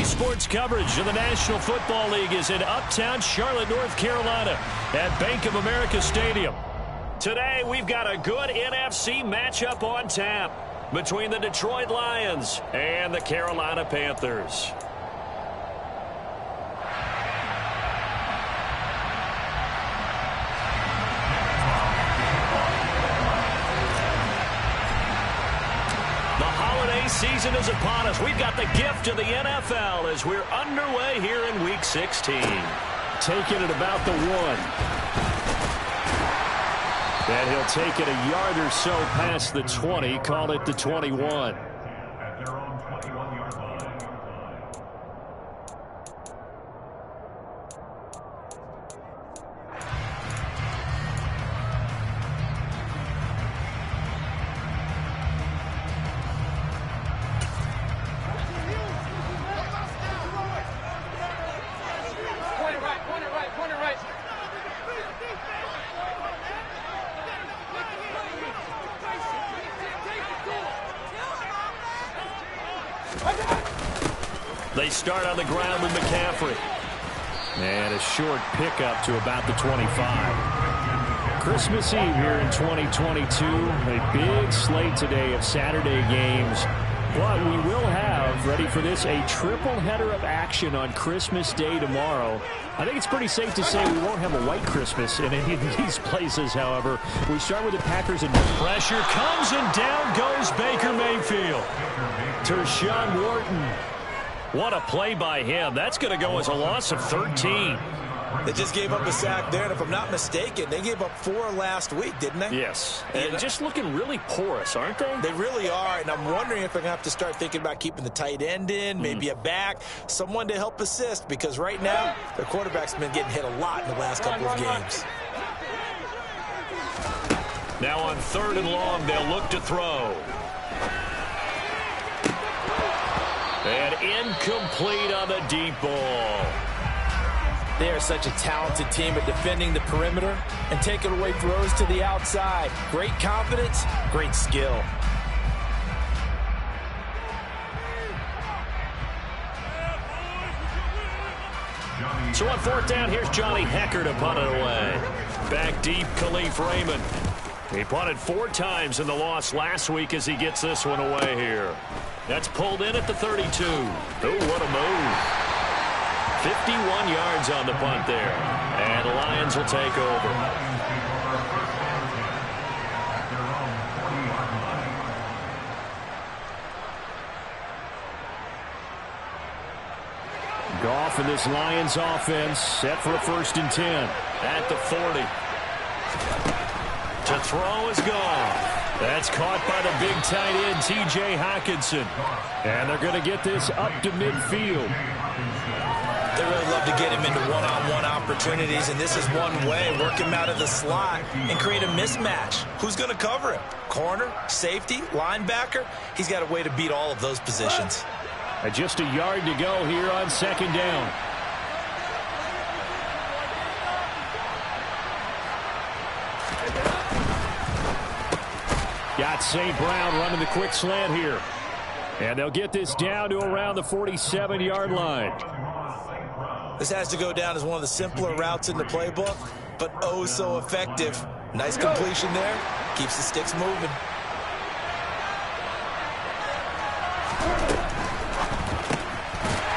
Daily sports coverage of the National Football League is in uptown Charlotte, North Carolina at Bank of America Stadium. Today, we've got a good NFC matchup on tap between the Detroit Lions and the Carolina Panthers. Season is upon us. We've got the gift of the NFL as we're underway here in Week 16. Taking it about the 1. And he'll take it a yard or so past the 20. Call it the 21. They start on the ground with McCaffrey. And a short pickup to about the 25. Christmas Eve here in 2022. A big slate today of Saturday games. But we will have, ready for this, a triple header of action on Christmas Day tomorrow. I think it's pretty safe to say we won't have a white Christmas in any of these places, however. We start with the Packers and pressure comes and down goes Baker Mayfield. Tershawn Wharton. What a play by him. That's going to go as a loss of 13. They just gave up a sack there, and if I'm not mistaken, they gave up 4 last week, didn't they? Yes. And just looking really porous, aren't they? They really are, and I'm wondering if they're going to have to start thinking about keeping the tight end in, maybe a back, someone to help assist, because right now, their quarterback's been getting hit a lot in the last couple of games. Now on 3rd and long, they'll look to throw. And incomplete on the deep ball. They are such a talented team at defending the perimeter and taking away throws to the outside. Great confidence, great skill. So on 4th down, here's Johnny Hecker to punt it away. Back deep, Khalif Raymond. He punted 4 times in the loss last week as he gets this one away here. That's pulled in at the 32. Oh, what a move. 51 yards on the punt there. And the Lions will take over. Goff and this Lions offense set for a 1st and 10 at the 40. To throw is Goff. That's caught by the big tight end, T.J. Hockenson. And they're going to get this up to midfield. They really love to get him into one-on-one opportunities, and this is one way. Work him out of the slot and create a mismatch. Who's going to cover him? Corner, safety, linebacker? He's got a way to beat all of those positions. Just a yard to go here on 2nd down. Got St. Brown running the quick slant here. And they'll get this down to around the 47-yard line. This has to go down as one of the simpler routes in the playbook, but oh so effective. Nice completion there. Keeps the sticks moving.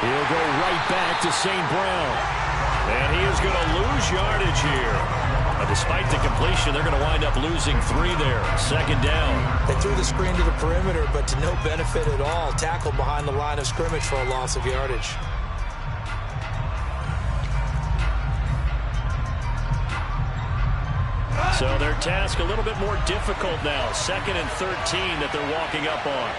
He'll go right back to St. Brown. And he is going to lose yardage here. Despite the completion, they're going to wind up losing 3 there. 2nd down. They threw the screen to the perimeter, but to no benefit at all. Tackled behind the line of scrimmage for a loss of yardage. So their task a little bit more difficult now. 2nd and 13 that they're walking up on.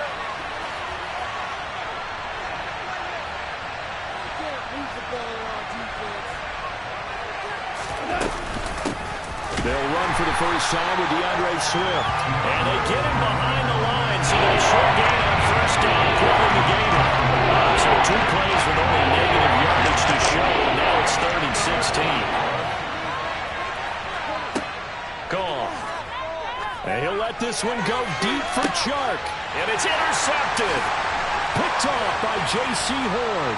They'll run for the first time with DeAndre Swift. And they get him behind the line, so they short gain on 1st down, quickly negated. So 2 plays with only negative yardage to show. Now it's 3rd and 16. Goff. And he'll let this one go deep for Chark. And it's intercepted. Picked picked off by J.C. Horn.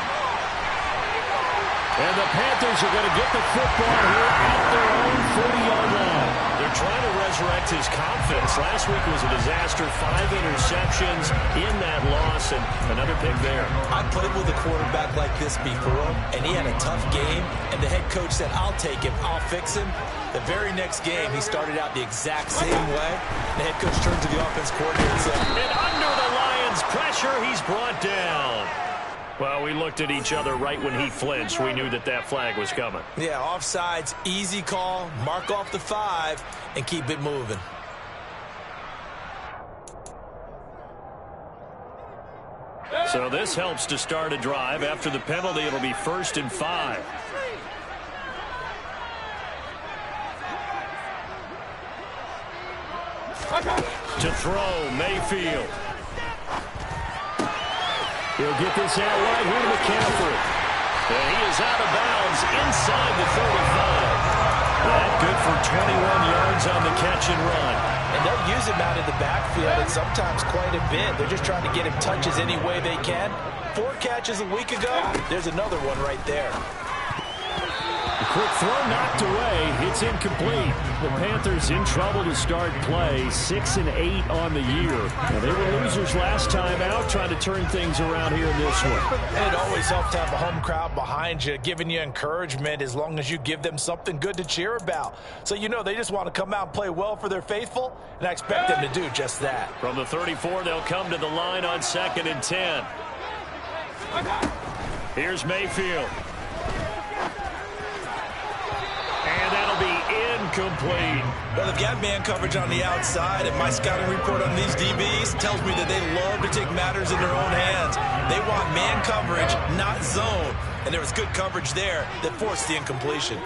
And the Panthers are going to get the football here at their own 40-yard line. They're trying to resurrect his confidence. Last week was a disaster. 5 interceptions in that loss, and another pick there. I played with a quarterback like this before, and he had a tough game, and the head coach said, I'll take him, I'll fix him. The very next game, he started out the exact same way. The head coach turned to the offense coordinator and said, and under the Lions' pressure, he's brought down. Well, we looked at each other right when he flinched. We knew that that flag was coming. Yeah, offsides, easy call, mark off the 5, and keep it moving. So this helps to start a drive. After the penalty, it'll be 1st and 5. To throw, Mayfield. He'll get this out wide here to McCaffrey. And he is out of bounds inside the 35. That good for 21 yards on the catch and run. And they'll use him out in the backfield, and sometimes quite a bit. They're just trying to get him touches any way they can. 4 catches a week ago. There's another one right there. A quick throw knocked away. It's incomplete. The Panthers in trouble to start play. 6-8 on the year. Now, they were losers last time out, trying to turn things around here in this one. And it always helps to have a home crowd behind you, giving you encouragement as long as you give them something good to cheer about. So you know they just want to come out and play well for their faithful, and I expect them to do just that. From the 34, they'll come to the line on 2nd and 10. Here's Mayfield. And that'll be incomplete. Well, they've got man coverage on the outside, and my scouting report on these DBs tells me that they love to take matters in their own hands. They want man coverage, not zone. And there was good coverage there that forced the incompletion.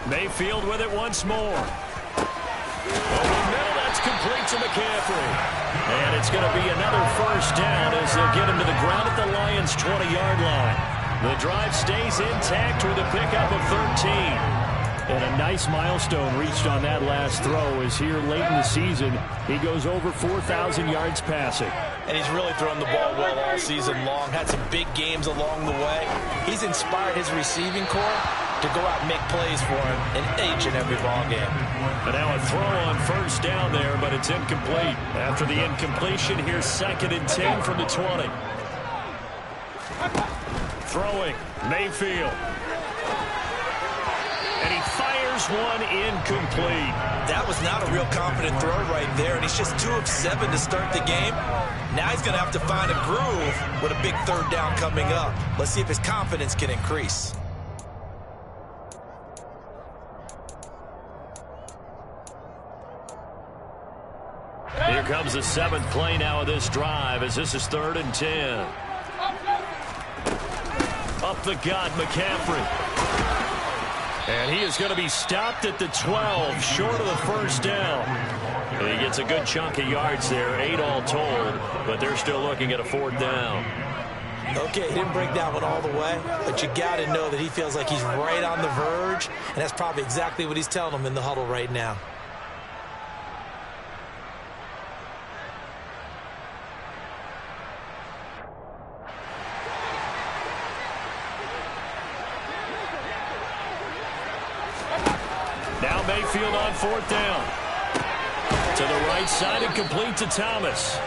Mayfield with it once more. Over the middle, that's complete to McCaffrey. And it's going to be another 1st down as they'll get him to the ground at the Lions' 20-yard line. The drive stays intact with a pickup of 13. And a nice milestone reached on that last throw as here late in the season, he goes over 4,000 yards passing. And he's really thrown the ball well all season long. Had some big games along the way. He's inspired his receiving corps to go out and make plays for him in each and every ball game. And now a throw on 1st down there, but it's incomplete. After the incompletion, here's 2nd and 10 from the 20. Throwing, Mayfield. And he fires one incomplete. That was not a real confident throw right there, and he's just 2 of 7 to start the game. Now he's going to have to find a groove with a big 3rd down coming up. Let's see if his confidence can increase. Here comes the 7th play now of this drive as this is 3rd and 10. Up the gut, McCaffrey. And he is going to be stopped at the 12, short of the 1st down. And he gets a good chunk of yards there, 8 all told, but they're still looking at a 4th down. Okay, he didn't break that one all the way, but you got to know that he feels like he's right on the verge, and that's probably exactly what he's telling them in the huddle right now. Now Mayfield on 4th down. To the right side and complete to Thomas.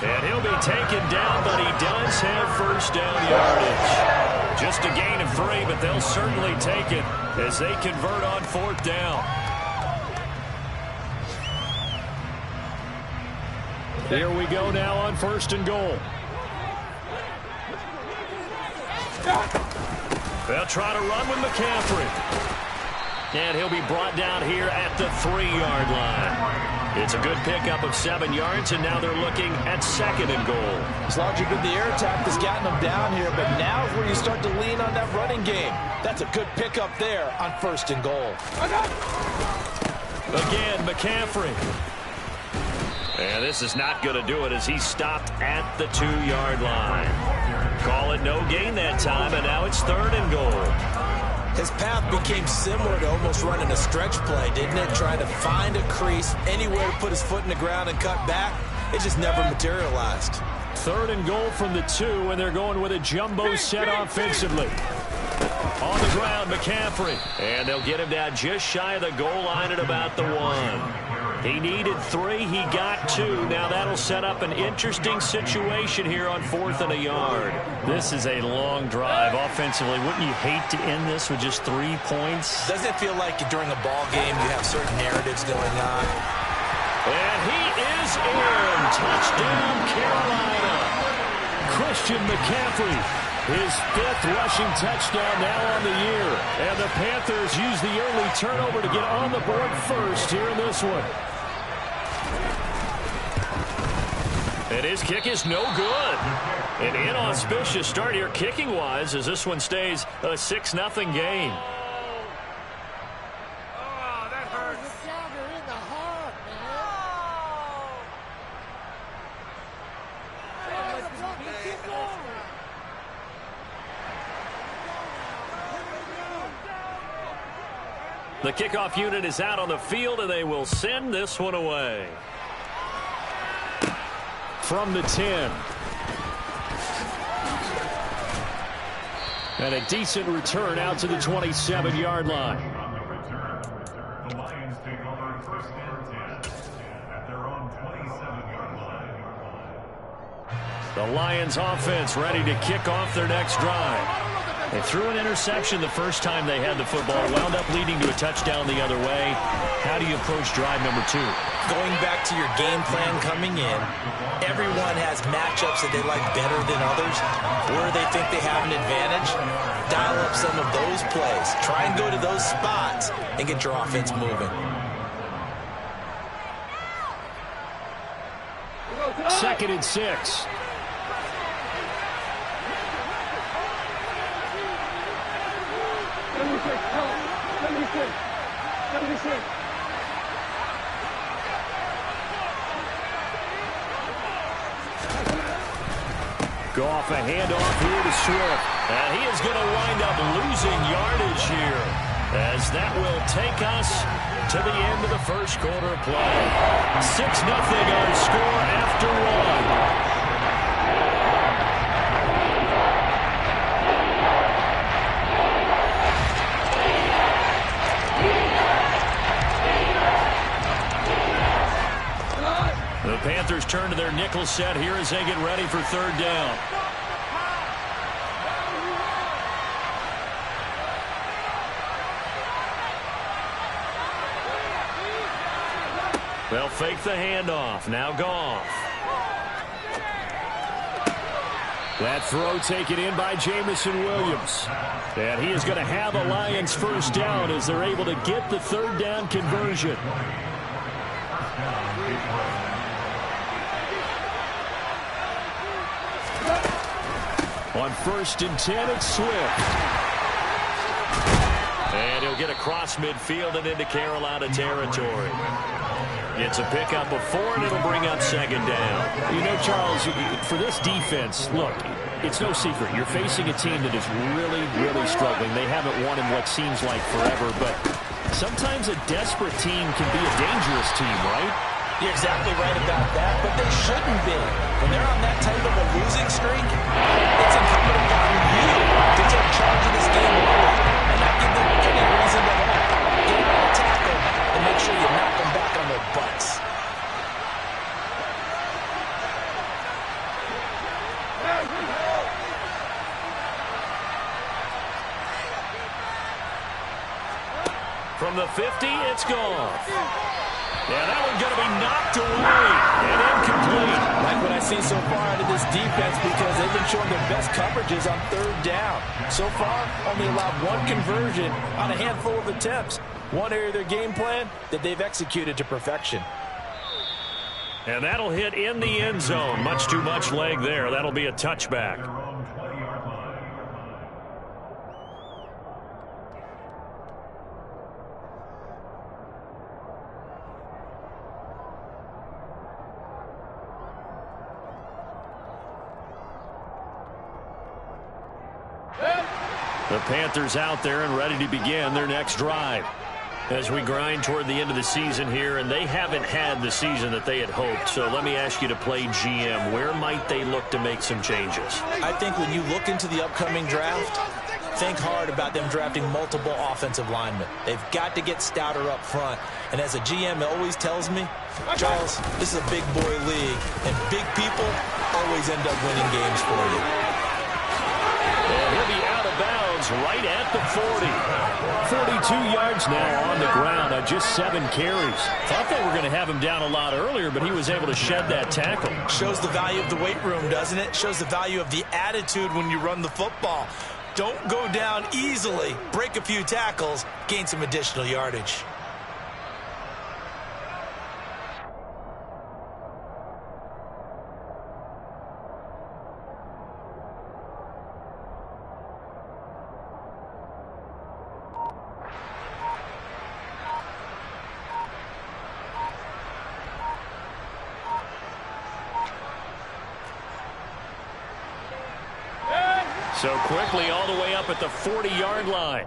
And he'll be taken down, but he does have 1st down yardage. Just a gain of 3, but they'll certainly take it as they convert on 4th down. Here we go now on 1st and goal. They'll try to run with McCaffrey. And he'll be brought down here at the 3-yard line. It's a good pickup of 7 yards, and now they're looking at 2nd and goal. As long as you've been the air attack that's gotten them down here, but now is where you start to lean on that running game. That's a good pickup there on 1st and goal. Again, McCaffrey. And this is not going to do it as he's stopped at the 2-yard line. Call it no gain that time, and now it's 3rd and goal. His path became similar to almost running a stretch play, didn't it? Trying to find a crease, anywhere to put his foot in the ground and cut back. It just never materialized. 3rd and goal from the 2, and they're going with a jumbo set offensively. On the ground, McCaffrey. And they'll get him down just shy of the goal line at about the 1. He needed 3. He got 2. Now that'll set up an interesting situation here on 4th and a yard. This is a long drive offensively. Wouldn't you hate to end this with just 3 points? Doesn't it feel like during a ball game you have certain narratives going on? And he is in. Touchdown, Carolina. Christian McCaffrey, his 5th rushing touchdown now on the year. And the Panthers use the early turnover to get on the board first here in this one. And his kick is no good. An inauspicious start here kicking-wise as this one stays a 6-0 game. The kickoff unit is out on the field, and they will send this one away. From the 10. And a decent return out to the 27-yard line. The Lions take over 1st and 10 at their own 27-yard line. The Lions offense ready to kick off their next drive. They threw an interception the first time they had the football, wound up leading to a touchdown the other way. How do you approach drive number 2? Going back to your game plan coming in, everyone has matchups that they like better than others. Where they think they have an advantage, dial up some of those plays. Try and go to those spots and get your offense moving. 2nd and 6. Goff, a handoff here to Swift. And he is going to wind up losing yardage here, as that will take us to the end of the first quarter play. 6-0 our score after 1. The Panthers turn to their nickel set here as they get ready for 3rd down. They'll fake the handoff. Now Goff. That throw taken in by Jamison Williams. And he is going to have a Lions 1st down as they're able to get the 3rd down conversion. On 1st and 10, it's Swift. And he'll get across midfield and into Carolina territory. It's a pickup of 4, and it'll bring up 2nd down. You know, Charles, for this defense, look, it's no secret. You're facing a team that is really, really struggling. They haven't won in what seems like forever, but sometimes a desperate team can be a dangerous team, right? You're exactly right about that, but they shouldn't be. When they're on that type of a losing streak, it's incumbent upon you to take charge of this game early and not give them any reason to help. Get out of the tackle and make sure you knock them back on their butts. From the 50, it's gone. Yeah, that one's going to be knocked away and incomplete. Like what I see so far out of this defense, because they've been showing their best coverages on 3rd down. So far, only allowed 1 conversion on a handful of attempts. One area of their game plan that they've executed to perfection. And that'll hit in the end zone. Much too much leg there. That'll be a touchback. The Panthers out there and ready to begin their next drive. As we grind toward the end of the season here, and they haven't had the season that they had hoped. So let me ask you to play GM. Where might they look to make some changes? I think when you look into the upcoming draft, think hard about them drafting multiple offensive linemen. They've got to get stouter up front. And as a GM, it always tells me, Charles, this is a big boy league, and big people always end up winning games for you. And he'll be out of bounds right at the 40. 42 yards now on the ground on just 7 carries. Thought they were going to have him down a lot earlier, but he was able to shed that tackle. Shows the value of the weight room, doesn't it? Shows the value of the attitude when you run the football. Don't go down easily. Break a few tackles, gain some additional yardage. So quickly all the way up at the 40-yard line.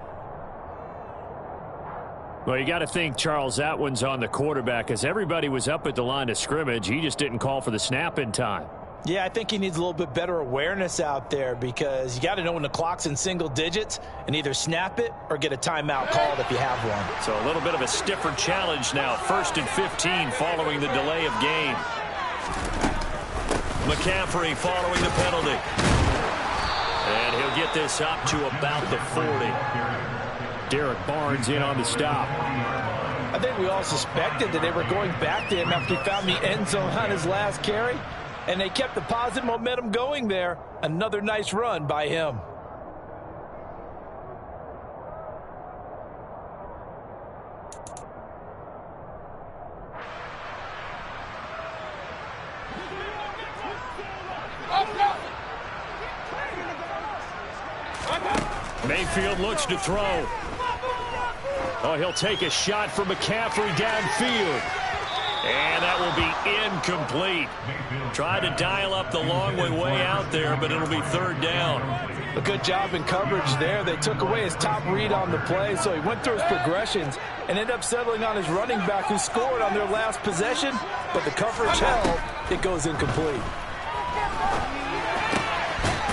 Well, you got to think, Charles, that one's on the quarterback, as everybody was up at the line of scrimmage. He just didn't call for the snap in time. Yeah, I think he needs a little bit better awareness out there, because you got to know when the clock's in single digits and either snap it or get a timeout called if you have one. So a little bit of a stiffer challenge now. 1st and 15 following the delay of game. McCaffrey following the penalty. And he'll get this up to about the 40. Derek Barnes in on the stop. I think we all suspected that they were going back to him after he found the end zone on his last carry, and they kept the positive momentum going there. Another nice run by him. Mayfield looks to throw. Oh, he'll take a shot from McCaffrey downfield. And that will be incomplete. Tried to dial up the long way out there, but it'll be 3rd down. A good job in coverage there. They took away his top read on the play, so he went through his progressions and ended up settling on his running back, who scored on their last possession, but the coverage held. It goes incomplete.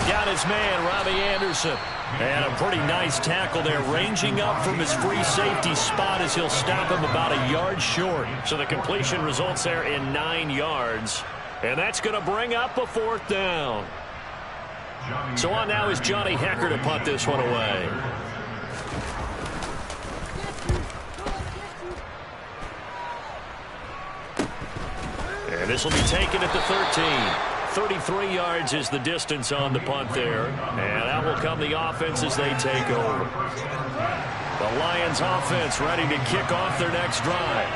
Got his man, Robbie Anderson. And a pretty nice tackle there, ranging up from his free safety spot as he'll stop him about a yard short. So the completion results there in 9 yards. And that's going to bring up a 4th down. So on now is Johnny Hecker to punt this one away. And this will be taken at the 13. 33 yards is the distance on the punt there. And out will come the offense as they take over. The Lions offense ready to kick off their next drive.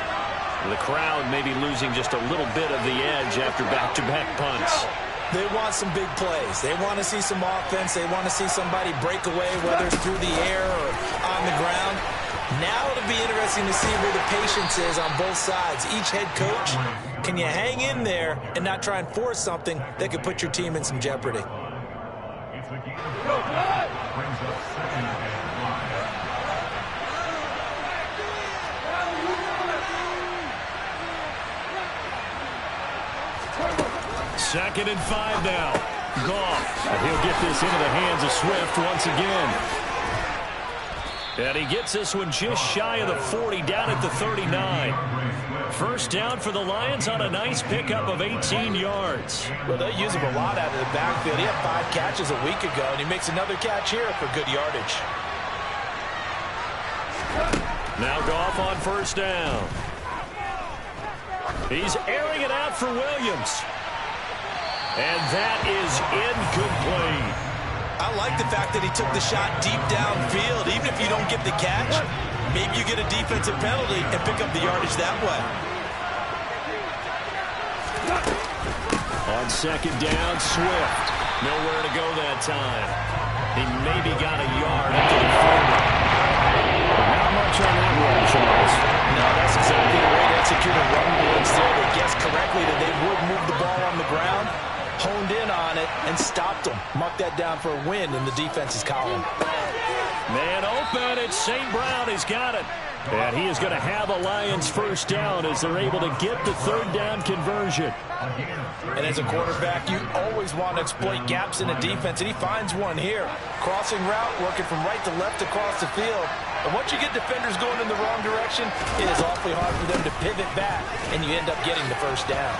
The crowd maybe losing just a little bit of the edge after back-to-back punts. They want some big plays. They want to see some offense. They want to see somebody break away, whether it's through the air or on the ground. Now it'll be interesting to see where the patience is on both sides. Each head coach, can you hang in there and not try and force something that could put your team in some jeopardy? It's a game brings up 2nd and 5. 2nd and 5 now. Goff. And he'll get this into the hands of Swift once again. And he gets this one just shy of the 40, down at the 39. 1st down for the Lions on a nice pickup of 18 yards. Well, they use him a lot out of the backfield. He had 5 catches a week ago, and he makes another catch here for good yardage. Now Goff on 1st down. He's airing it out for Williams. And that is incomplete. I like the fact that he took the shot deep downfield. Even if you don't get the catch, maybe you get a defensive penalty and pick up the yardage that way. On 2nd down, Swift. Nowhere to go that time. He maybe got a yard up to the 40. Not much on that run, Charles. No, that's exactly the way to execute a run blitz there. They guessed correctly that they would move the ball on the ground, honed in on it, and stopped them. Marked that down for a win in the defense's column. Man open, it's St. Brown. He's got it. And he is going to have a Lions first down as they're able to get the third down conversion. And as a quarterback, you always want to exploit gaps in the defense, and he finds one here. Crossing route, working from right to left across the field. And once you get defenders going in the wrong direction, it is awfully hard for them to pivot back, and you end up getting the first down.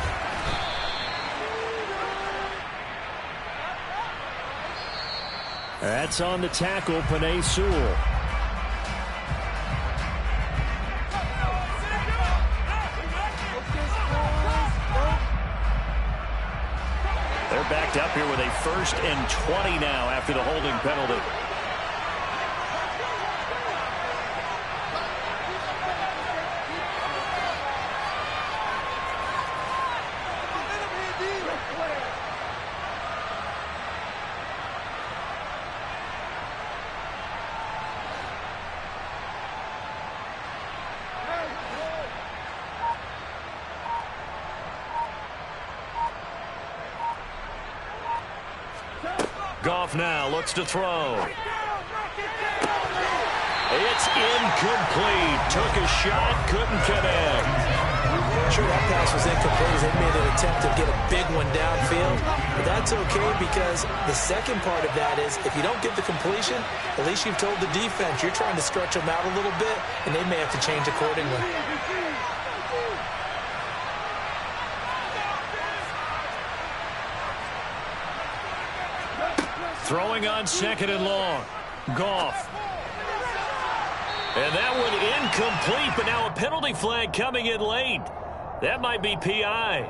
That's on the tackle, Penei Sewell. They're backed up here with a 1st and 20 now after the holding penalty. Goff now looks to throw. It's incomplete. Took a shot, couldn't connect. Sure, that pass was incomplete as they made an attempt to get a big one downfield. But that's okay because the second part of that is if you don't get the completion, at least you've told the defense you're trying to stretch them out a little bit, and they may have to change accordingly. Throwing on 2nd and long. Goff. And that one incomplete, but now a penalty flag coming in late. That might be PI.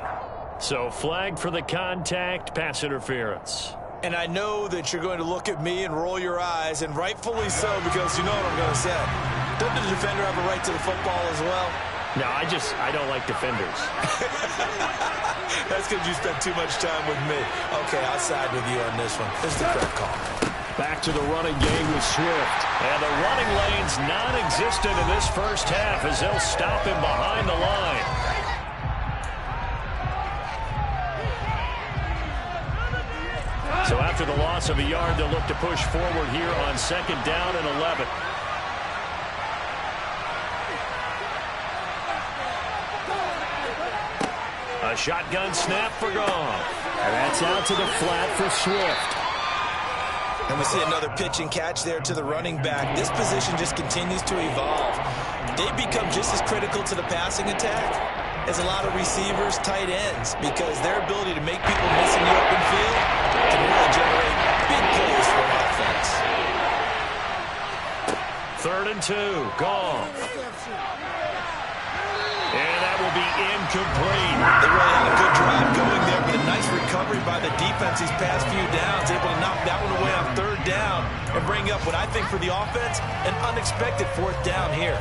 So flag for the contact, pass interference. And I know that you're going to look at me and roll your eyes, and rightfully so, because you know what I'm going to say. Doesn't the defender have a right to the football as well? No, I don't like defenders. That's because you spent too much time with me. Okay, I'll side with you on this one. This is the correct call. Back to the running game with Swift. And the running lane's non-existent in this first half as they'll stop him behind the line. So after the loss of a yard, they'll look to push forward here on 2nd down and 11. A shotgun snap for Goff. And that's out to the flat for Swift. And we see another pitch and catch there to the running back. This position just continues to evolve. They become just as critical to the passing attack as a lot of receivers, tight ends, because their ability to make people miss in the open field can really generate big plays for an offense. 3rd and 2, Goff. And that will be incomplete. They really had a good drive going there, but a nice recovery by the defense these past few downs, able to knock that one away on 3rd down and bring up what I think for the offense, an unexpected 4th down here.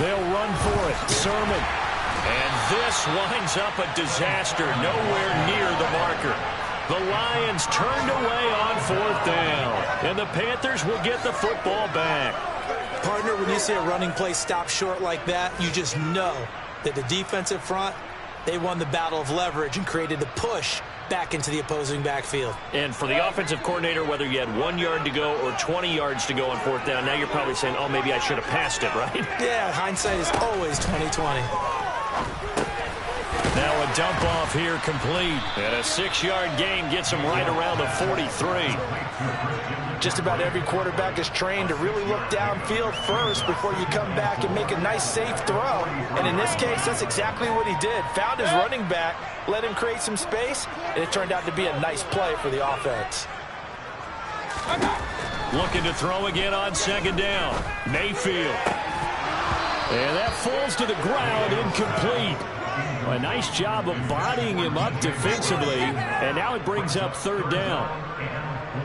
They'll run for it. Sermon. And this winds up a disaster. Nowhere near the marker. The Lions turned away on 4th down. And the Panthers will get the football back. Partner, when you see a running play stop short like that, you just know that the defensive front, they won the battle of leverage and created the push back into the opposing backfield. And for the offensive coordinator, whether you had 1 yard to go or 20 yards to go on 4th down, now you're probably saying, oh, maybe I should have passed it, right? Yeah, hindsight is always 20/20. Now a dump off here complete. And a 6-yard gain gets him right around the 43. Just about every quarterback is trained to really look downfield first before you come back and make a nice, safe throw. And in this case, that's exactly what he did. Found his running back, let him create some space, and it turned out to be a nice play for the offense. Looking to throw again on 2nd down. Mayfield. And that falls to the ground, incomplete. A nice job of bodying him up defensively, and now it brings up 3rd down.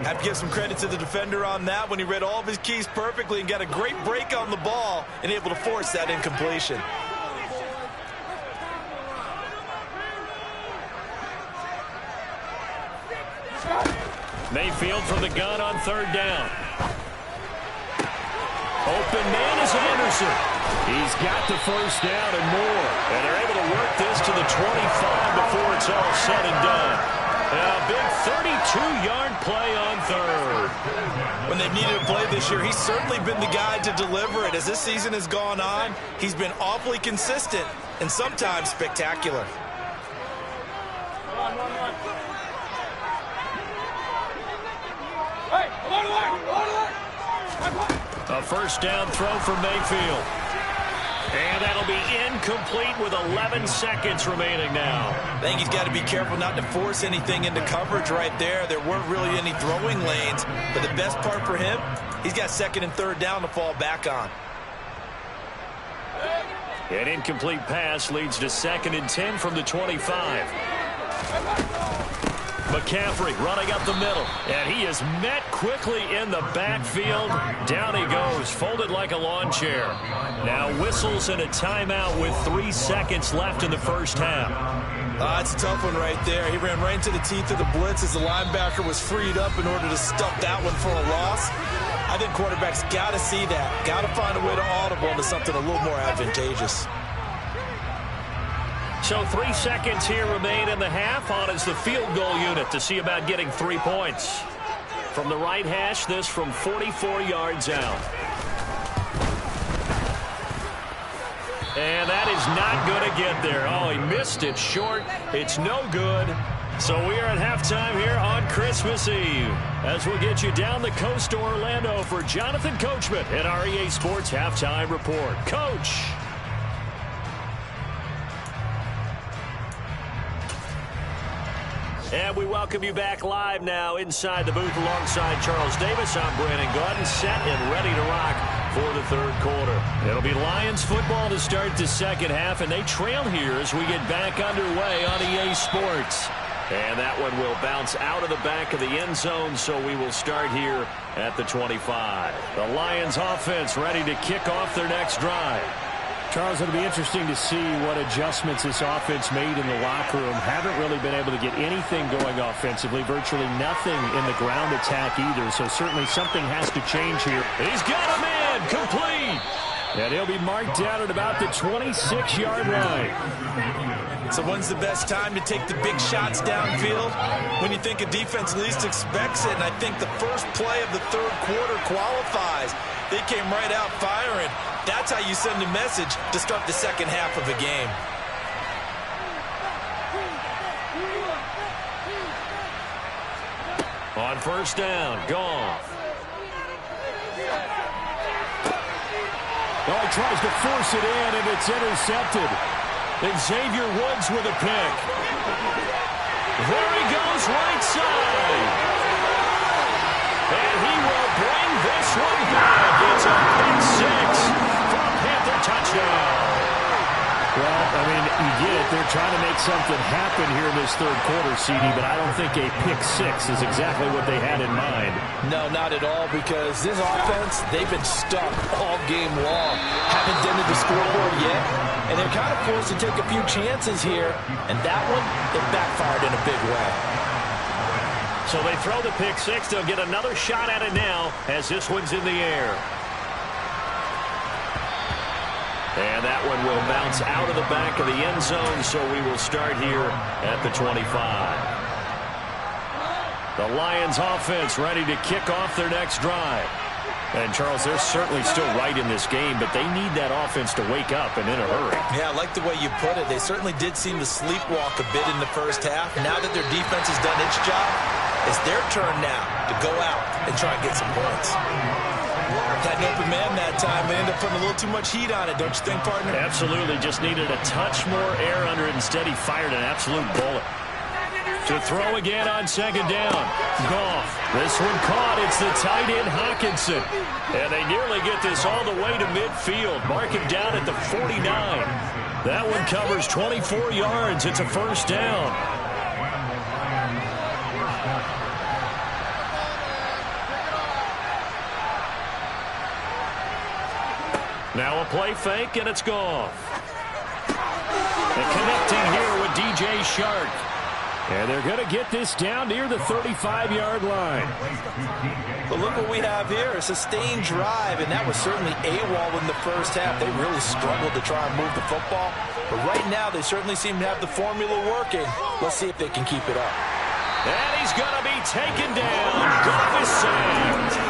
Have to give some credit to the defender on that when he read all of his keys perfectly and got a great break on the ball and able to force that incompletion. Mayfield from the gun on 3rd down. Open man is is Anderson. He's got the first down and more. And they're able to work this to the 25 before it's all said and done. A big 32-yard play on third. When they've needed a play this year, he's certainly been the guy to deliver it. As this season has gone on, he's been awfully consistent and sometimes spectacular. A first down throw for Mayfield. And that'll be incomplete with 11 seconds remaining now. I think he's got to be careful not to force anything into coverage right there. There weren't really any throwing lanes. But the best part for him, he's got second and third down to fall back on. An incomplete pass leads to 2nd and 10 from the 25. McCaffrey running up the middle, and he is met quickly in the backfield. Down he goes, folded like a lawn chair. Now whistles and a timeout with 3 seconds left in the first half. That's a tough one right there. He ran right into the teeth of the blitz as the linebacker was freed up in order to stuff that one for a loss. I think quarterbacks got to see that, got to find a way to audible into something a little more advantageous. So 3 seconds here remain in the half. On is the field goal unit to see about getting 3 points. From the right hash, this from 44 yards out. And that is not going to get there. Oh, he missed it short. It's no good. So we are at halftime here on Christmas Eve. As we'll get you down the coast to Orlando for Jonathan Coachman at our EA Sports Halftime Report. Coach. And we welcome you back live now inside the booth alongside Charles Davis. I'm Brandon Gaudin, set and ready to rock for the third quarter. It'll be Lions football to start the second half, and they trail here as we get back underway on EA Sports. And that one will bounce out of the back of the end zone, so we will start here at the 25. The Lions offense ready to kick off their next drive. Charles, it'll be interesting to see what adjustments this offense made in the locker room. Haven't really been able to get anything going offensively, virtually nothing in the ground attack either, so certainly something has to change here. He's got a man, complete! And he'll be marked down at about the 26-yard line. So when's the best time to take the big shots downfield? When you think a defense least expects it, and I think the first play of the third quarter qualifies. They came right out firing. That's how you send a message to start the second half of a game. On first down, Goff. Oh, he tries to force it in, and it's intercepted. Xavier Woods with a pick. There he goes, right side. And he will bring this one back. It's a pick six for a Panther touchdown. Well, I mean, you get it. They're trying to make something happen here in this third quarter, CD, but I don't think a pick six is exactly what they had in mind. No, not at all, because this offense, they've been stuck all game long. Haven't dented the scoreboard yet, and they're kind of forced to take a few chances here, and that one, it backfired in a big way. So they throw the pick six. They'll get another shot at it now as this one's in the air. And that one will bounce out of the back of the end zone, so we will start here at the 25. The Lions offense ready to kick off their next drive. And, Charles, they're certainly still right in this game, but they need that offense to wake up and in a hurry. Yeah, I like the way you put it. They certainly did seem to sleepwalk a bit in the first half. Now that their defense has done its job, it's their turn now to go out and try and get some points. Had an open man that time. They ended up putting a little too much heat on it, don't you think, partner? Absolutely. Just needed a touch more air under it. Instead, he fired an absolute bullet. To throw again on second down. Goff. This one caught. It's the tight end, Hawkinson. And they nearly get this all the way to midfield. Mark him down at the 49. That one covers 24 yards. It's a first down. Now a play fake, and it's Goff. And connecting here with DJ Shark. And they're going to get this down near the 35-yard line. But look what we have here, a sustained drive, and that was certainly AWOL in the first half. They really struggled to try and move the football. But right now, they certainly seem to have the formula working. Let's see if they can keep it up. And he's going to be taken down. Goff is sacked.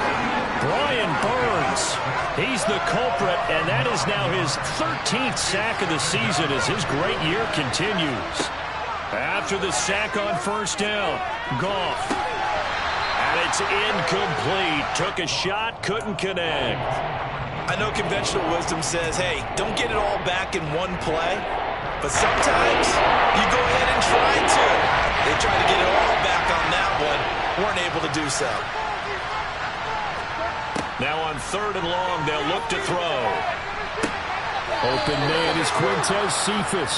Brian Burns, he's the culprit, and that is now his 13th sack of the season as his great year continues. After the sack on first down, Goff. And it's incomplete. Took a shot, couldn't connect. I know conventional wisdom says, hey, don't get it all back in one play. But sometimes you go ahead and try to. They tried to get it all back on that one. Weren't able to do so. Now on 3rd and long, they'll look to throw. Open man is Quintez Cephas.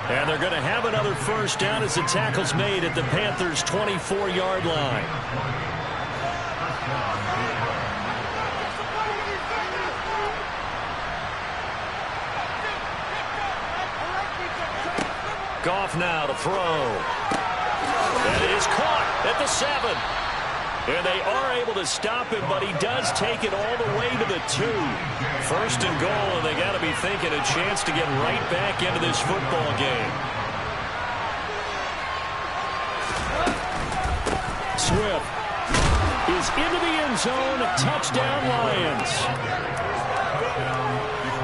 And they're going to have another first down as the tackle's made at the Panthers' 24-yard line. Goff now to throw. And it is caught at the 7. And they are able to stop him, but he does take it all the way to the 2. 1st and goal, and they got to be thinking a chance to get right back into this football game. Swift is into the end zone. Touchdown, Lions.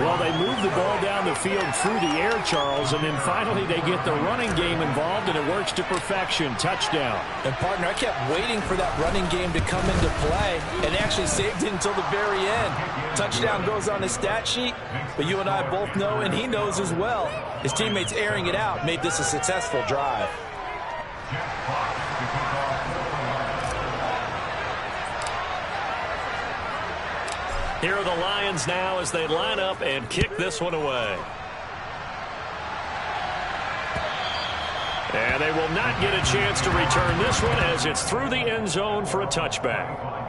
Well, they move the ball down the field through the air, Charles, and then finally they get the running game involved, and it works to perfection. Touchdown. And, partner, I kept waiting for that running game to come into play and actually saved it until the very end. Touchdown goes on his stat sheet, but you and I both know, and he knows as well, his teammates airing it out made this a successful drive. Here are the Lions now as they line up and kick this one away. And they will not get a chance to return this one as it's through the end zone for a touchback.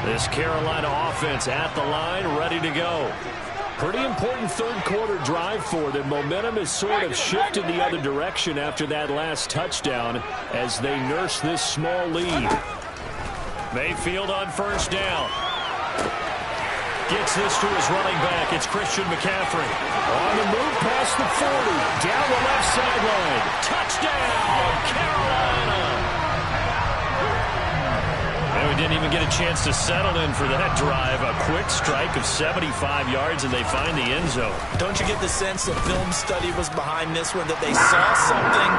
This Carolina offense at the line, ready to go. Pretty important third-quarter drive for them. Momentum has sort of shifted the other direction after that last touchdown as they nurse this small lead. Mayfield on first down. Gets this to his running back. It's Christian McCaffrey. On the move past the 40. Down the left sideline. Touchdown, Carolina. And we didn't even get a chance to settle in for that drive. A quick strike of 75 yards, and they find the end zone. Don't you get the sense that film study was behind this one, that they saw something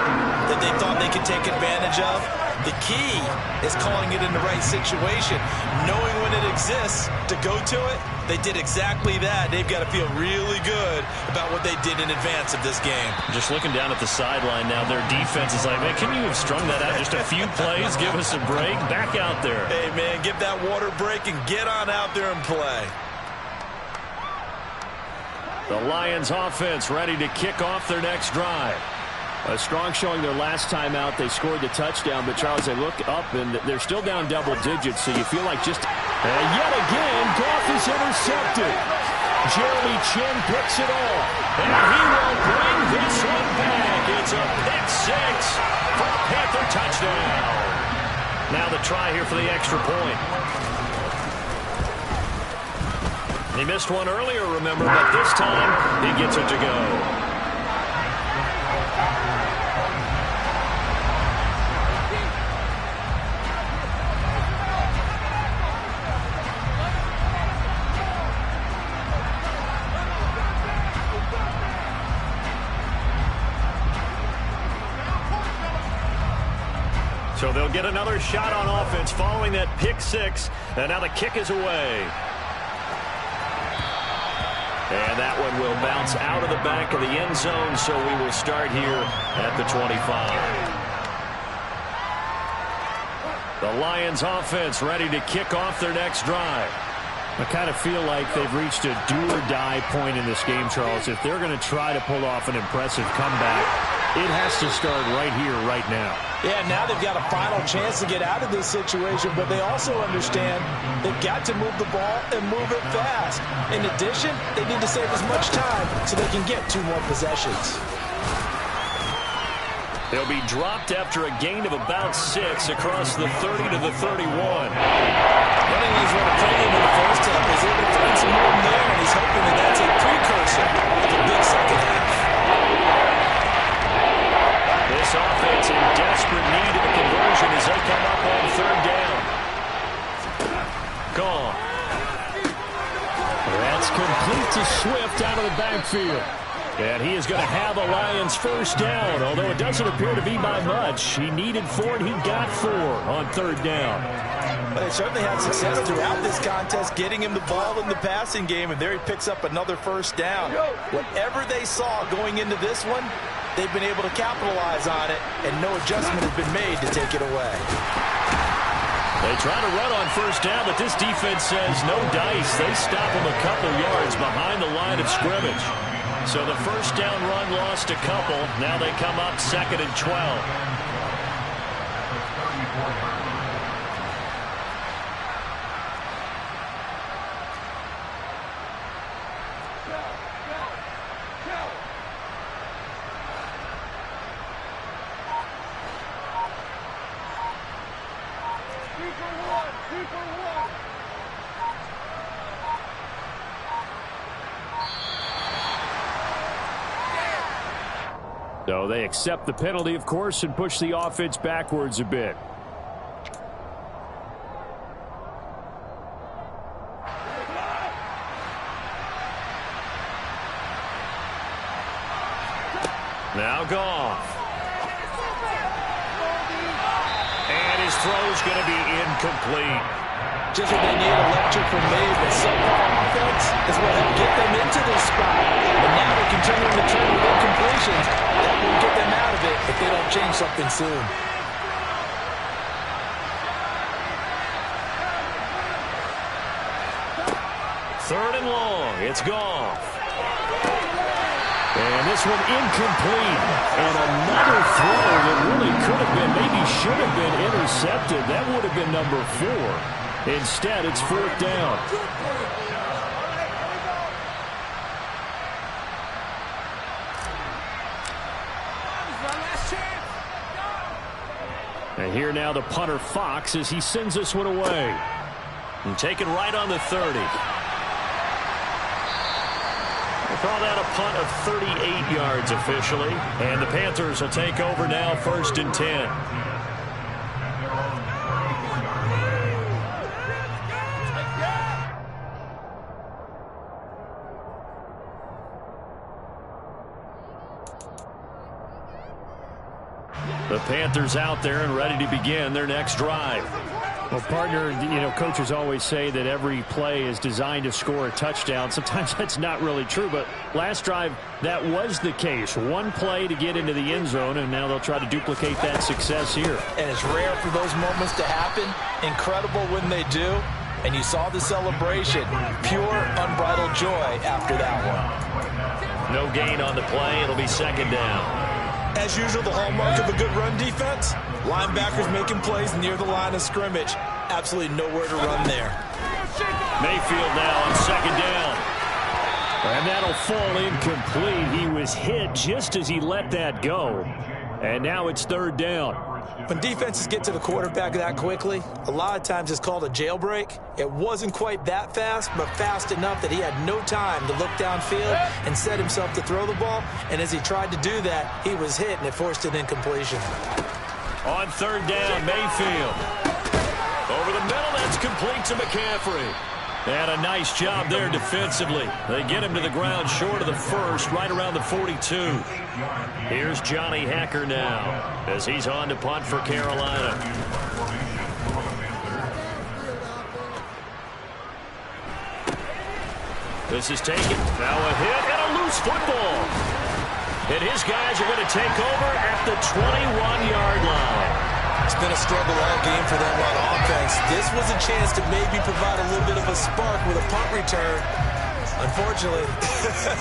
that they thought they could take advantage of? The key is calling it in the right situation, knowing when it exists to go to it. They did exactly that. They've got to feel really good about what they did in advance of this game. Just looking down at the sideline now, their defense is like, man, can you have strung that out just a few plays? Give us a break. Back out there. Hey, man, give that water break and get on out there and play. The Lions offense ready to kick off their next drive. A strong showing their last time out. They scored the touchdown, but Charles, they look up and they're still down double digits, so you feel like just... And yet again, Goff is intercepted. Jeremy Chin picks it off, and he will bring this one back. It's a pick six for a Panther touchdown. Now the try here for the extra point. He missed one earlier, remember, but this time he gets it to go. So they'll get another shot on offense following that pick six. And now the kick is away. And that one will bounce out of the back of the end zone. So we will start here at the 25. The Lions offense ready to kick off their next drive. I kind of feel like they've reached a do-or-die point in this game, Charles. If they're going to try to pull off an impressive comeback, It has to start right here, right now. Yeah, now they've got a final chance to get out of this situation, but they also understand they've got to move the ball and move it fast. In addition, they need to save as much time so they can get 2 more possessions. They'll be dropped after a gain of about 6 across the 30 to the 31. Running is what a premium in the first half. He's able to find some room there, and he's hoping that that's a precursor of a big second half. This offense in desperate need of a conversion as they come up on 3rd down. Gone. That's complete to Swift out of the backfield. And he is going to have a Lions first down, although it doesn't appear to be by much. He needed 4, and he got 4 on 3rd down. But they certainly had success throughout this contest, getting him the ball in the passing game, and there he picks up another first down. Whatever they saw going into this one, they've been able to capitalize on it, and no adjustment has been made to take it away. They try to run on first down, but this defense says no dice. They stop him a couple yards behind the line of scrimmage. So the first down run lost a couple. Now they come up 2nd and 12. So they accept the penalty, of course, and push the offense backwards a bit. Now Goff. And his throw's going to be incomplete. Just what they need, a lecture from me, but subpar offense is what will get them into this spot. And now they're continuing to turn with incompletions. That won't get them out of it if they don't change something soon. Third and long. It's Goff. And this one incomplete. And another throw that really could have been, maybe should have been intercepted. That would have been number 4. Instead, it's 4th down. And here now the punter Fox as he sends this one away. And taken right on the 30. We'll call that a punt of 38 yards officially. And the Panthers will take over now 1st and 10. The Panthers out there and ready to begin their next drive. Well, partner, you know, coaches always say that every play is designed to score a touchdown. Sometimes that's not really true, but last drive, that was the case. One play to get into the end zone, and now they'll try to duplicate that success here. And it's rare for those moments to happen. Incredible when they do. And you saw the celebration. Pure, unbridled joy after that one. No gain on the play. It'll be 2nd down. As usual, the hallmark of a good run defense, linebackers making plays near the line of scrimmage. Absolutely nowhere to run there. Mayfield now on 2nd down. And that'll fall incomplete. He was hit just as he let that go. And now it's 3rd down. When defenses get to the quarterback that quickly, a lot of times it's called a jailbreak. It wasn't quite that fast, but fast enough that he had no time to look downfield and set himself to throw the ball. And as he tried to do that, he was hit, and it forced an incompletion. On 3rd down, Mayfield. Over the middle, that's complete to McCaffrey. And a nice job there defensively. They get him to the ground short of the 1st, right around the 42. Here's Johnny Hacker now as he's on to punt for Carolina. This is taken. Now a hit and a loose football. And his guys are going to take over at the 21-yard line. It's been a struggle all game for them on offense. This was a chance to maybe provide a little bit of a spark with a punt return. Unfortunately,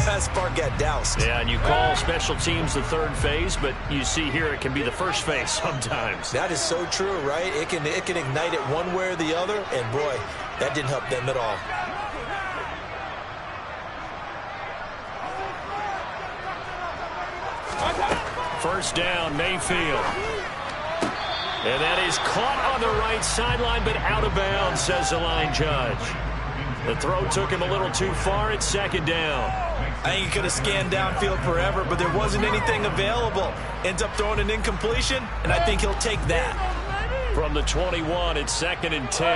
that spark got doused. Yeah, and you call special teams the third phase, but you see here it can be the first phase sometimes. That is so true, right? It can ignite it one way or the other, and boy, that didn't help them at all. First down, Mayfield. And that is caught on the right sideline, but out of bounds, says the line judge. The throw took him a little too far. It's second down. I think he could have scanned downfield forever, but there wasn't anything available. Ends up throwing an incompletion, and I think he'll take that. From the 21, it's second and 10.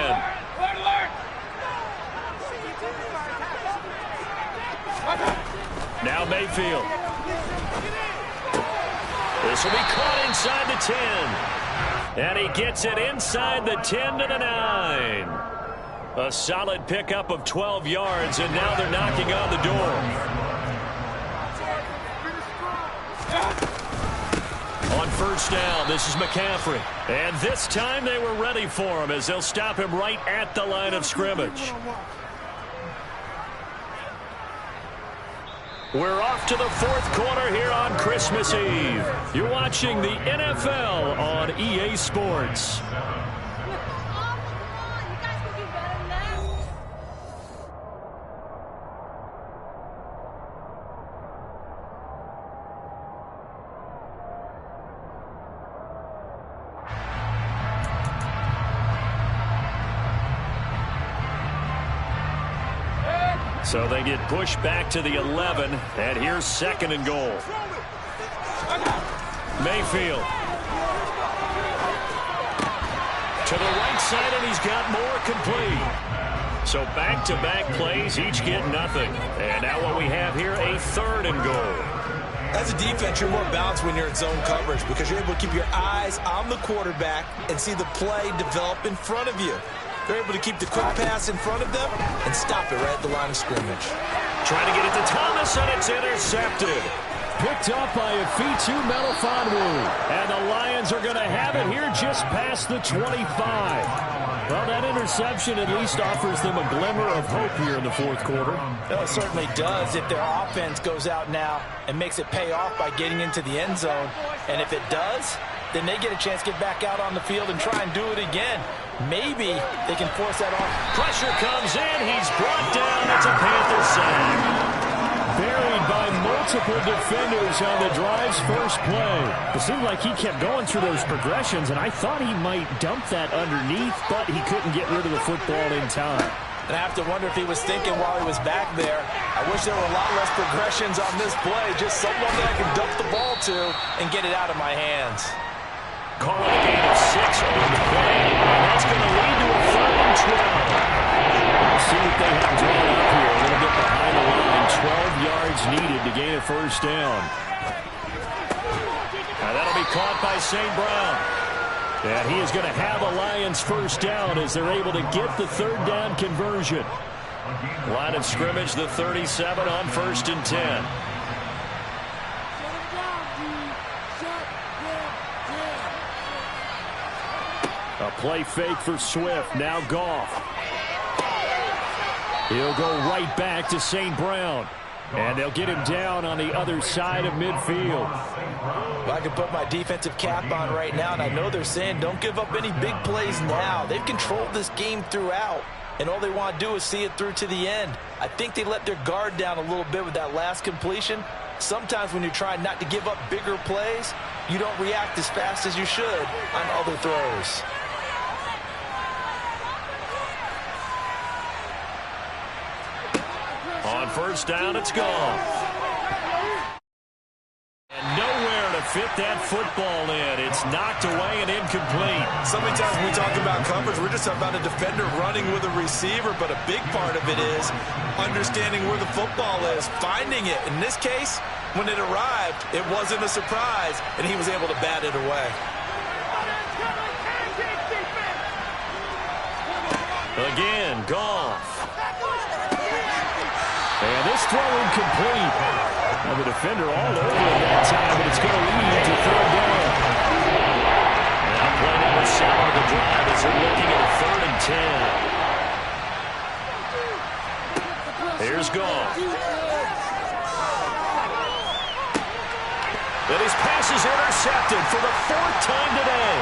Now Mayfield. This will be caught inside the 10. And he gets it inside the 10 to the 9. A solid pickup of 12 yards, and now they're knocking on the door. On first down, this is McCaffrey. And this time they were ready for him as they'll stop him right at the line of scrimmage. We're off to the fourth quarter here on Christmas Eve. You're watching the NFL on EA Sports. So they get pushed back to the 11, and here's second and goal. Mayfield. To the right side, and he's got more complete. So back-to-back plays, each get nothing. And now what we have here, a third and goal. As a defense, you're more balanced when you're in zone coverage because you're able to keep your eyes on the quarterback and see the play develop in front of you. They're able to keep the quick pass in front of them and stop it right at the line of scrimmage. Trying to get it to Thomas, and it's intercepted. Picked up by Afitu Melifonwu. And the Lions are going to have it here just past the 25. Well, that interception at least offers them a glimmer of hope here in the fourth quarter. Well, it certainly does if their offense goes out now and makes it pay off by getting into the end zone. And if it does, then they get a chance to get back out on the field and try and do it again. Maybe they can force that off. Pressure comes in. He's brought down. It's a Panther sack. Buried by multiple defenders on the drive's first play. It seemed like he kept going through those progressions, and I thought he might dump that underneath, but he couldn't get rid of the football in time. And I have to wonder if he was thinking while he was back there, I wish there were a lot less progressions on this play, just someone that I can dump the ball to and get it out of my hands. Calling a gain of 6 on the play, and that's going to lead to a 3rd and 12. We'll see what they have drawn up here. A little bit behind the line. 12 yards needed to gain a first down. Now that'll be caught by St. Brown. And he is going to have a Lions first down as they're able to get the third down conversion. Line of scrimmage, the 37 on 1st and 10. A play fake for Swift. Now Goff. He'll go right back to St. Brown. And they'll get him down on the other side of midfield. Well, I can put my defensive cap on right now, and I know they're saying don't give up any big plays now. They've controlled this game throughout, and all they want to do is see it through to the end. I think they let their guard down a little bit with that last completion. Sometimes when you're trying not to give up bigger plays, you don't react as fast as you should on other throws. On first down, it's gone. And nowhere to fit that football in. It's knocked away and incomplete. So many times when we talk about coverage, we're just talking about a defender running with a receiver, but a big part of it is understanding where the football is, finding it. In this case, when it arrived, it wasn't a surprise, and he was able to bat it away. Again, Goff. And this throw incomplete. Well, the defender all over it that time, but it's going to lead to third down. Now play number 7 of the drive as they're looking at a 3rd and 10. Here's Goff. And his pass is intercepted for the 4th time today.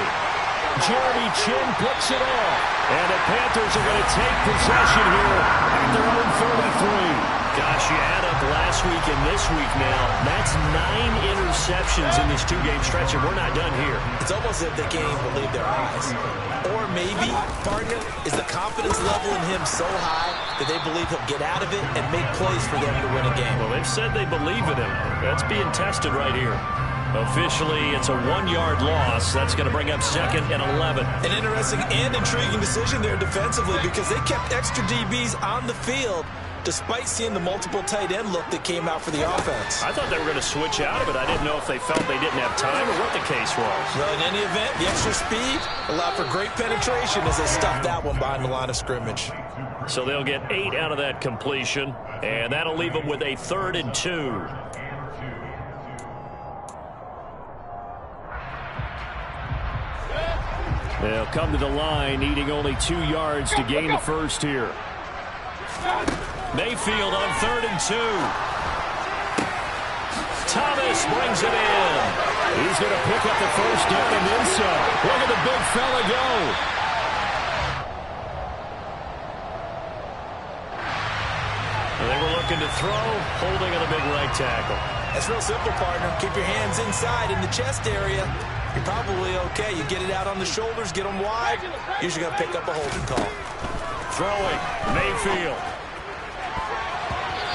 Jeremy Chin picks it off. And the Panthers are going to take possession here at their own 43. Gosh, you add up last week and this week now. That's 9 interceptions in this 2-game stretch, and we're not done here. It's almost as if they can't even believe their eyes. Or maybe, partner, is the confidence level in him so high that they believe he'll get out of it and make plays for them to win a game. Well, they've said they believe in him. That's being tested right here. Officially, it's a 1-yard loss. That's going to bring up 2nd and 11. An interesting and intriguing decision there defensively because they kept extra DBs on the field despite seeing the multiple tight end look that came out for the offense. I thought they were going to switch out of it. I didn't know if they felt they didn't have time or what the case was. Well, in any event, the extra speed allowed for great penetration as they stuffed that one behind the line of scrimmage. So they'll get 8 out of that completion, and that'll leave them with a 3rd and 2. They'll come to the line, needing only 2 yards to gain the first here. Mayfield on 3rd and 2. Thomas brings it in. He's going to pick up the first down and then some. Look at the big fella go. They were looking to throw, holding on a big right tackle. That's real simple, partner. Keep your hands inside in the chest area. You're probably okay. You get it out on the shoulders, get them wide. Usually going to pick up a holding call. Throwing, Mayfield.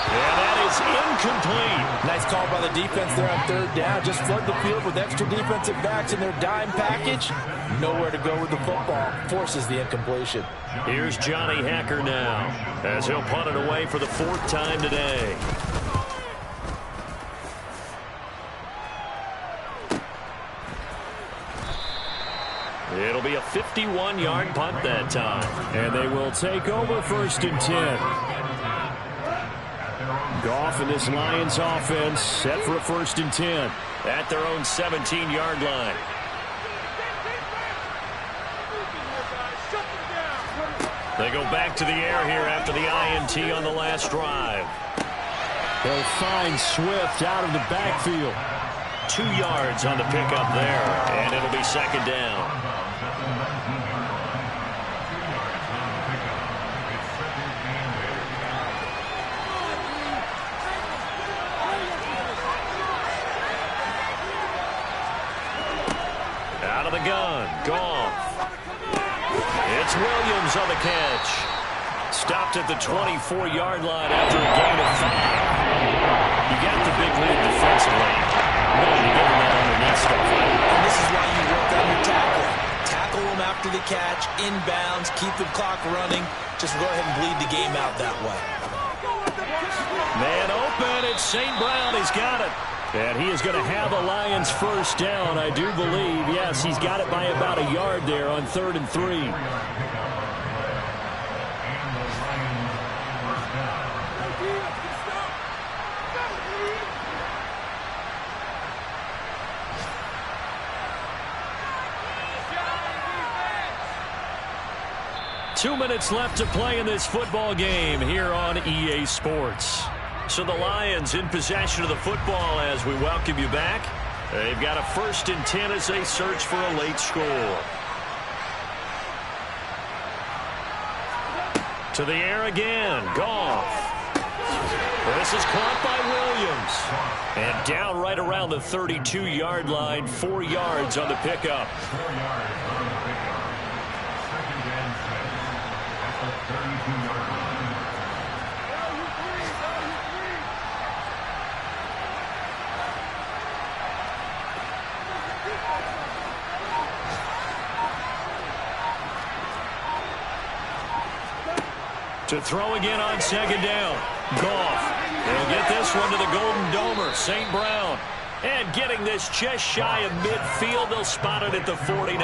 Yeah, that is incomplete. Nice call by the defense there on 3rd down. Just flood the field with extra defensive backs in their dime package. Nowhere to go with the football. Forces the incompletion. Here's Johnny Hacker now as he'll punt it away for the 4th time today. It'll be a 51-yard punt that time. And they will take over 1st and 10. Goff in this Lions offense set for a 1st and 10 at their own 17-yard line. They go back to the air here after the INT on the last drive. They'll find Swift out of the backfield. 2 yards on the pickup there, and it'll be 2nd down. Out of the gun, Goff. It's Williams on the catch. Stopped at the 24-yard line after a gain of 5. You got the big lead defensively. Willing to get him that underneath stuff. And this is why you work on your tackling. Tackle them after the catch, inbounds, keep the clock running. Just go ahead and bleed the game out that way. Man open, it's St. Brown. He's got it. And he is going to have a Lions first down, I do believe. Yes, he's got it by about a yard there on 3rd and 3. Two minutes left to play in this football game here on EA Sports. So the Lions in possession of the football as we welcome you back. They've got a 1st and 10 as they search for a late score. To the air again, Goff. This is caught by Williams. And down right around the 32-yard line, 4 yards on the pickup. 4 yards on the pickup. 2nd and 7 at the 32-yard line. To throw again on 2nd down. Goff. They'll get this one to the Golden Domer, St. Brown. And getting this just shy of midfield, they'll spot it at the 49.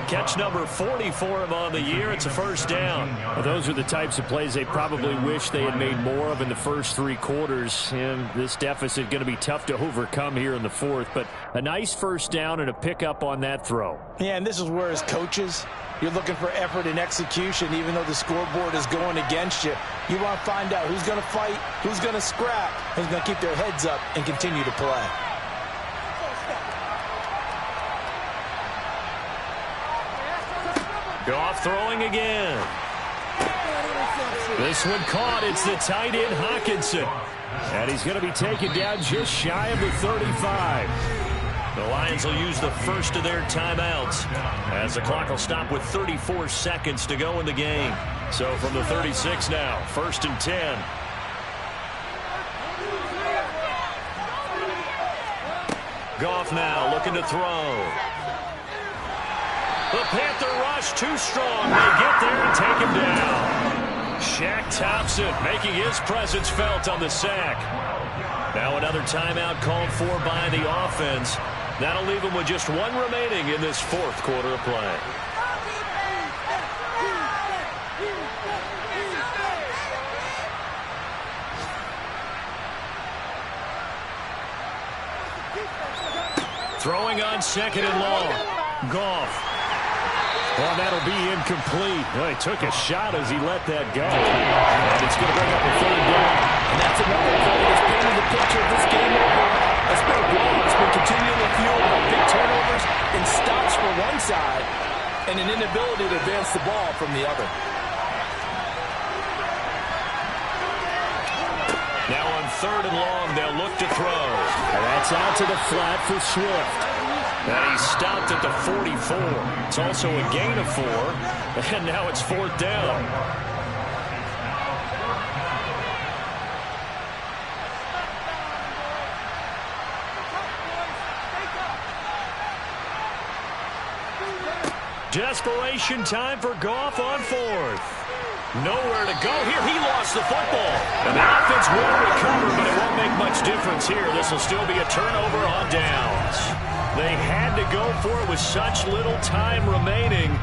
Catch number 40 for him on the year. It's a 1st down. Well, those are the types of plays they probably wish they had made more of in the first 3 quarters. And this deficit going to be tough to overcome here in the 4th. But a nice 1st down and a pickup on that throw. Yeah, and this is where as coaches, You're looking for effort and execution, even though the scoreboard is going against you. You want to find out who's going to fight, who's going to scrap, who's going to keep their heads up and continue to play. Goff throwing again. This one caught. It's the tight end, Hawkinson. And he's going to be taken down just shy of the 35. The Lions will use the first of their timeouts as the clock will stop with 34 seconds to go in the game. So from the 36 now, 1st and 10. Goff now looking to throw. The Panther rush too strong. They get there and take him down. Shaq Thompson making his presence felt on the sack. Now another timeout called for by the offense. That'll leave them with just one remaining in this 4th quarter of play. Throwing on 2nd and long. Goff. Well, that'll be incomplete. Well, he took a shot as he let that go. And it's going to bring up a 3rd down. And that's another play that's painting the picture of this game overall. It's been a blow. It's been continually fueled by big turnovers and stops for one side and an inability to advance the ball from the other. Now on 3rd and long, they'll look to throw. And that's out to the flat for Swift. And he stopped at the 44. It's also a gain of 4. And now it's 4th down. Desperation time for Goff on 4th. Nowhere to go here. He lost the football. And the offense will recover, but it won't make much difference here. This will still be a turnover on downs. They had to go for it with such little time remaining.